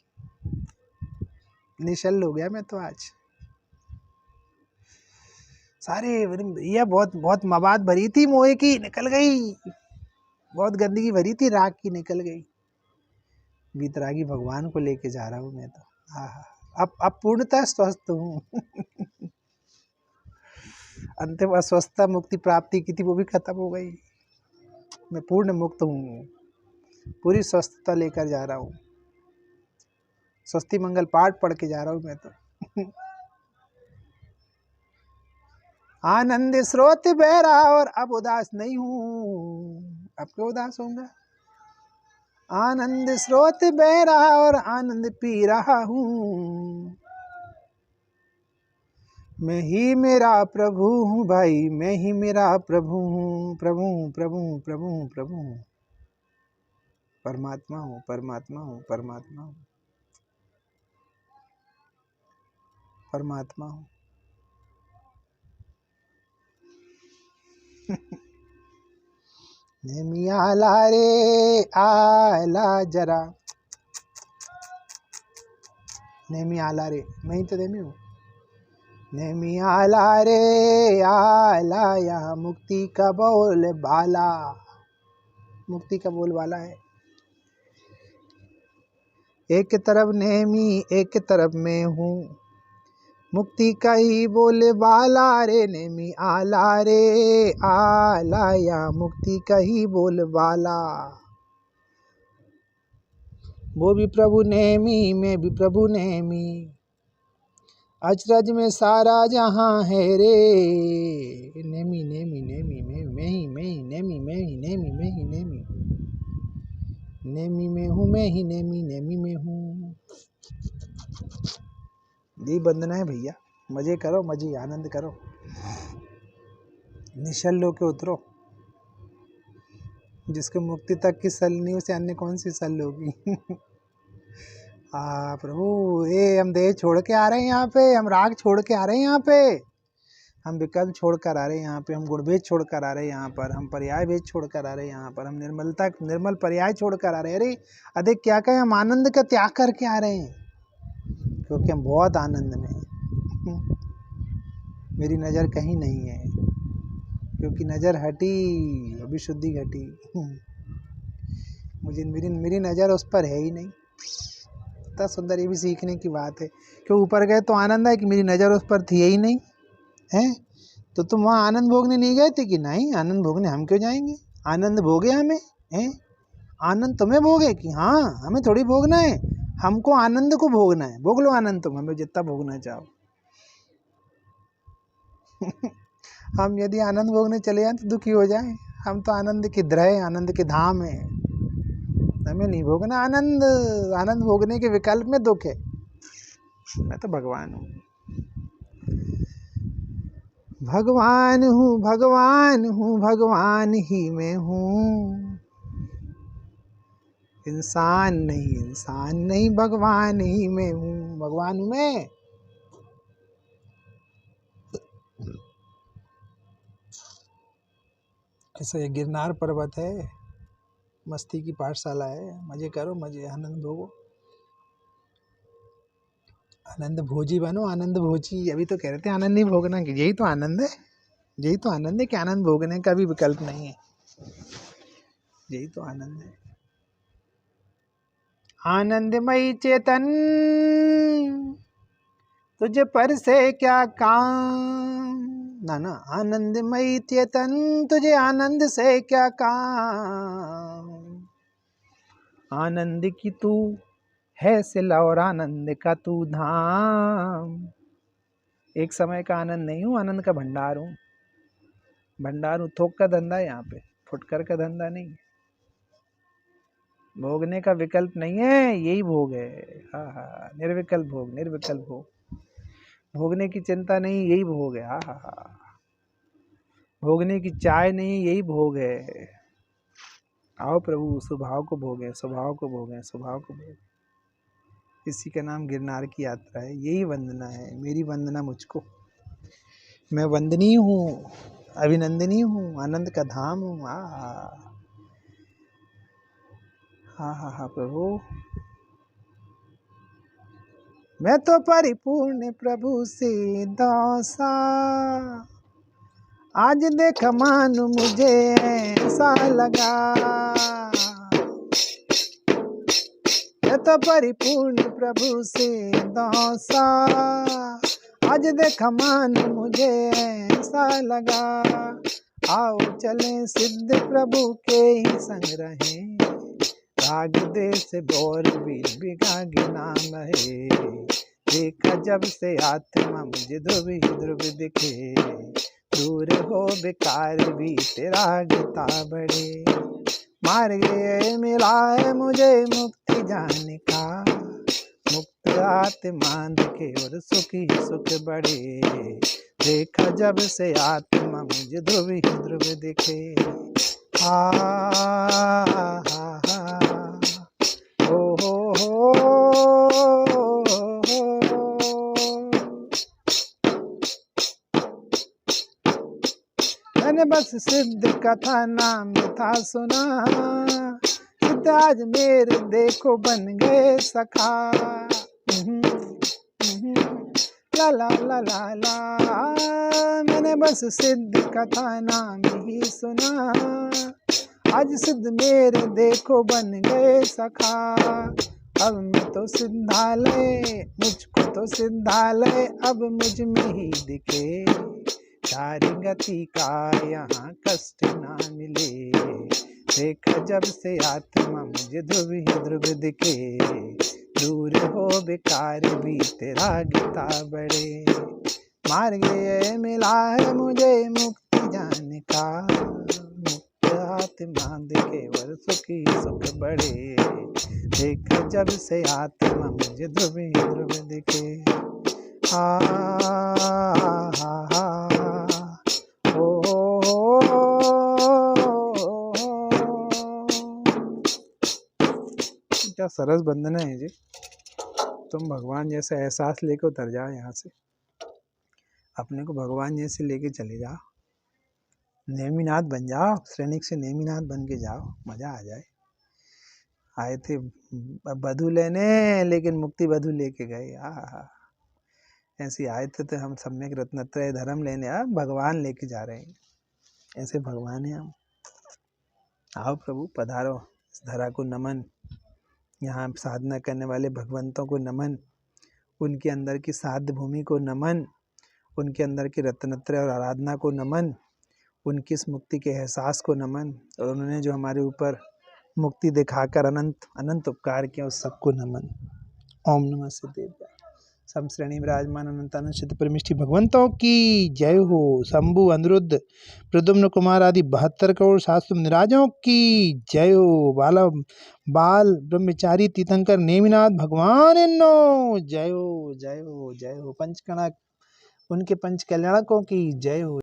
निशल हो गया मैं तो आज। सारे भैया बहुत बहुत मवाद भरी थी, मोए की निकल गई, बहुत गंदगी भरी थी राग की निकल गई। वीतरागी भगवान को लेके जा रहा हूँ मैं तो। अब पूर्णतः स्वस्थ हूँ। अंतिम अस्वस्थता मुक्ति प्राप्ति की थी वो भी खत्म हो गई, मैं पूर्ण मुक्त हूँ, पूरी स्वस्थता लेकर जा रहा हूँ, स्वस्ति मंगल पाठ पढ़ के जा रहा हूँ मैं तो। आनंद स्रोत बह रहा और अब उदास नहीं हूँ, अब क्यों उदास होऊंगा। आनंद स्रोत बह रहा और आनंद पी रहा हूँ, मैं ही मेरा प्रभु हूँ भाई, मैं ही मेरा प्रभु हूँ, प्रभु हूँ, प्रभु हूँ, प्रभु हूँ, प्रभु हूँ, परमात्मा हूँ, परमात्मा हूँ, परमात्मा हूँ, परमात्मा हूँ। नेमी आला रे आला जरा, नेमी आला रे, मैं ही तो नेमी हूँ। नेमी आला रे आला, यहाँ मुक्ति का बोल बाला, मुक्ति का बोल वाला है। एक तरफ नेमी एक तरफ मैं हूँ, मुक्ति का ही बोले बाला रे, नेमी आला रे आला, या मुक्ति का ही बोल बाला। वो भी प्रभु नेमी, मैं भी प्रभु नेमी, अचरज में सारा जहां है रे, नेमी नेमी नेमी मैं ही नेमी, मैं ही नेमी, मैं ही नेमी, नेमी में हूँ, मैं ही नेमी, नेमी में हूँ। यही बंदना है भैया, मजे करो, मजे आनंद करो, निश्चल होके उतरो। जिसको मुक्ति तक की सल नहीं, उसे अन्य कौन सी सल होगी। प्रभु ये हम देह छोड़ के आ रहे हैं यहाँ पे, हम राग छोड़ के आ रहे हैं यहाँ पे, हम विकल्प छोड़ कर आ रहे हैं यहाँ पे, हम गुणभेद छोड़ कर आ रहे हैं यहाँ पर, हम पर्याय भेद छोड़ कर आ रहे हैं यहाँ पर, हम निर्मल पर्याय छोड़ कर आ रहे हैं। अरे अधिक क्या कहें, हम आनंद का त्याग करके आ रहे हैं, क्योंकि हम बहुत आनंद में हैं। मेरी नज़र कहीं नहीं है, क्योंकि नज़र हटी अभी शुद्धि घटी। मुझे मेरी नज़र उस पर है ही नहीं। इतना सुंदर, ये भी सीखने की बात है। क्यों ऊपर गए तो आनंद है कि मेरी नज़र उस पर थी ही नहीं है। तो तुम वहाँ आनंद भोगने नहीं गए थे कि नहीं, आनंद भोगने हम क्यों जाएंगे, आनंद भोगे हमें हैं, आनंद तुम्हें भोगे कि हाँ हमें थोड़ी भोगना है, हमको आनंद को भोगना है। भोग लो आनंद तुम, हमें जितना भोगना चाहो। हम यदि आनंद भोगने चले जाएं तो दुखी हो जाएं। हम तो आनंद की द्रह, आनंद के धाम है, हमें नहीं भोगना आनंद। आनंद भोगने के विकल्प में दुख है। मैं तो भगवान हूँ, भगवान हूँ, भगवान हूँ, भगवान ही मैं हूँ, इंसान नहीं, इंसान नहीं, भगवान ही मैं हूँ, भगवान हूँ मैं। ऐसा ये गिरनार पर्वत है, मस्ती की पाठशाला है, मजे करो, मजे आनंद भोगो, आनंद भोजी बनो, आनंद भोजी। अभी तो कह रहे थे आनंद नहीं भोगना, कि यही तो आनंद है, यही तो आनंद है कि आनंद भोगने का भी विकल्प नहीं है, यही तो आनंद है। आनंदमयी चेतन तुझे पर से क्या काम, ना आनंदमयी चेतन तुझे आनंद से क्या काम, आनंद की तू है सिला और आनंद का तू धाम। एक समय का आनंद नहीं हूँ, आनंद का भंडार हूँ, भंडार हूँ। थोक का धंधा है यहाँ पे, फुटकर का धंधा नहीं है। भोगने का विकल्प नहीं है, यही भोग है। हाँ, निर्विकल्प भोग, निर्विकल्प भोग, भोगने की चिंता नहीं, यही भोग है। हाँ, भोगने की चाय नहीं, यही भोग है। आओ प्रभु, स्वभाव को भोगें, स्वभाव को भोगें, स्वभाव को भोगें। इसी का नाम गिरनार की यात्रा है, यही वंदना है, मेरी वंदना मुझको, मैं वंदनीय हूँ। अभिनंदनी हूँ, आनंद का धाम हूँ। हा हा प्रभु, मैं तो परिपूर्ण प्रभु से दासा, आज देख मानो मुझे ऐसा लगा। मैं तो परिपूर्ण प्रभु से दासा, आज देख मानो मुझे ऐसा लगा। आओ चलें सिद्ध प्रभु के ही संग रहें, राग देश बोर बिगाग नाम है। देखा जब से आत्मा मुझे ध्रुव ही ध्रुव दिखे, दूर हो बेकार भी तेरा गीता बढ़े। मार्ग ये मिला है मुझे मुक्ति जानने का, मुक्त आत्मा दिखे और सुखी सुख बढ़े। देखा जब से आत्मा मुझे ध्रुव ही ध्रुव दिखे। हा हो मैंने बस सिद्ध कथा नाम था सुना, सिद्ध आज मेरे देखो बन गए सखा। ला ला ला ला ला, मैंने बस सिद्ध कथा नाम ही सुना, आज सिद्ध मेरे देखो बन गए सखा। अब मैं तो सिद्धालय, मुझको तो सिद्धालय अब मुझ में ही दिखे। सारी गति का यहाँ कष्ट ना मिले, देखा जब से आत्मा मुझे ध्रुव ही ध्रुव दिखे। दूर हो बेकार भी तेरा गीता बढ़े। मार्ग ये मिला है मुझे मुक्ति जाने का, मुक्त आत्मा दिखे और सुखी सुख बढ़े। देखा जब से आत्मा मुझे ध्रुव ही ध्रुव दिखे। हा क्या सरस बंधन है जी। तुम भगवान जैसा एहसास लेके उतर जाओ यहाँ से, अपने को भगवान जैसे लेके चले जाओ, नेमिनाथ बन जाओ, सैनिक से नेमिनाथ बन के जाओ, मजा आ जाए। आए थे बधू लेने, लेकिन मुक्ति बधू लेके गए। ऐसे आए थे तो हम सम्यक रत्नत्रय धर्म लेने, भगवान लेके जा रहे हैं। ऐसे भगवान है हम। आओ प्रभु पधारो, इस धरा को नमन, यहाँ साधना करने वाले भगवंतों को नमन, उनके अंदर की साध्य भूमि को नमन, उनके अंदर की रत्नत्रय और आराधना को नमन, उनकी इस मुक्ति के एहसास को नमन, और उन्होंने जो हमारे ऊपर मुक्ति दिखाकर अनंत अनंत उपकार किया उस सबको नमन। ओम नमः सिद्धेभ्यः। सब श्रेणी विराजमान अनंतानंद सिद्ध परमिष्ठि भगवंतों की जय हो। शंभु अनिरुद्ध प्रद्युम्न कुमार आदि 72 करोड़ शास्त्र निराजों की जय हो। बाल ब्रह्मचारी तीर्थंकर नेमिनाथ भगवान जय हो जय हो जय हो। पंचकणक उनके पंच कल्याणकों की जय हो।